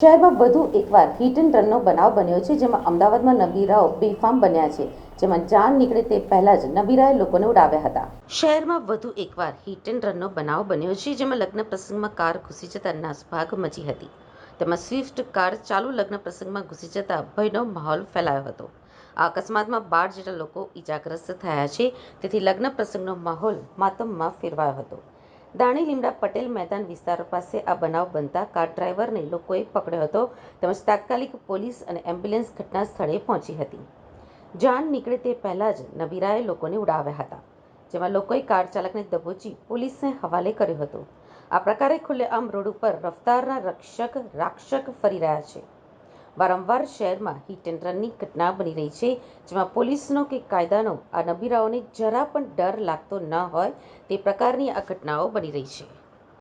શહેરમાં વધુ એકવાર હિટ એન્ડ રનનો બનાવ બન્યો છે, જેમાં અમદાવાદમાં નબીરાઓ બેફામ બન્યા છે, જેમાં જાન નીકળે તે પહેલા જ નબીરાએ લોકોને ઉડાવ્યા હતા. શહેરમાં વધુ એકવાર હિટ એન્ડ રનનો બનાવ બન્યો છે, જેમાં લગ્ન પ્રસંગમાં કાર ઘૂસી જતા નાસભાગ મચી હતી. તેમાં સ્વિફ્ટ કાર ચાલુ લગ્ન પ્રસંગમાં ઘૂસી જતા ભયનો માહોલ ફેલાયો હતો. આ અકસ્માતમાં 12 જેટલા લોકો ઈજાગ્રસ્ત થયા છે, તેથી લગ્ન પ્રસંગનો માહોલ માતમમાં ફેરવાયો હતો. દાણી લીમડા પટેલ મેદાન વિસ્તાર પાસે આ બનાવ બનતા કાર ડ્રાઈવરને લોકોએ પકડ્યો હતો, તેમજ તાત્કાલિક પોલીસ અને એમ્બ્યુલન્સ ઘટના સ્થળે પહોંચી હતી. જાન નીકળે તે પહેલા જ નબીરાએ લોકોને ઉડાવ્યા હતા, જેમાં લોકોએ કાર ચાલકને દબોચી પોલીસને હવાલે કર્યો હતો. આ પ્રકારે ખુલ્લેઆમ રોડ ઉપર રફતારના રાક્ષક ફરી રહ્યા છે. વારંવાર શહેરમાં હિટ એન્ડ રનની ઘટના બની રહી છે, જેમાં પોલીસનો કે કાયદાનો આ નબીરાઓને જરા પણ ડર લાગતો ન હોય તે પ્રકારની આ ઘટનાઓ બની રહી છે.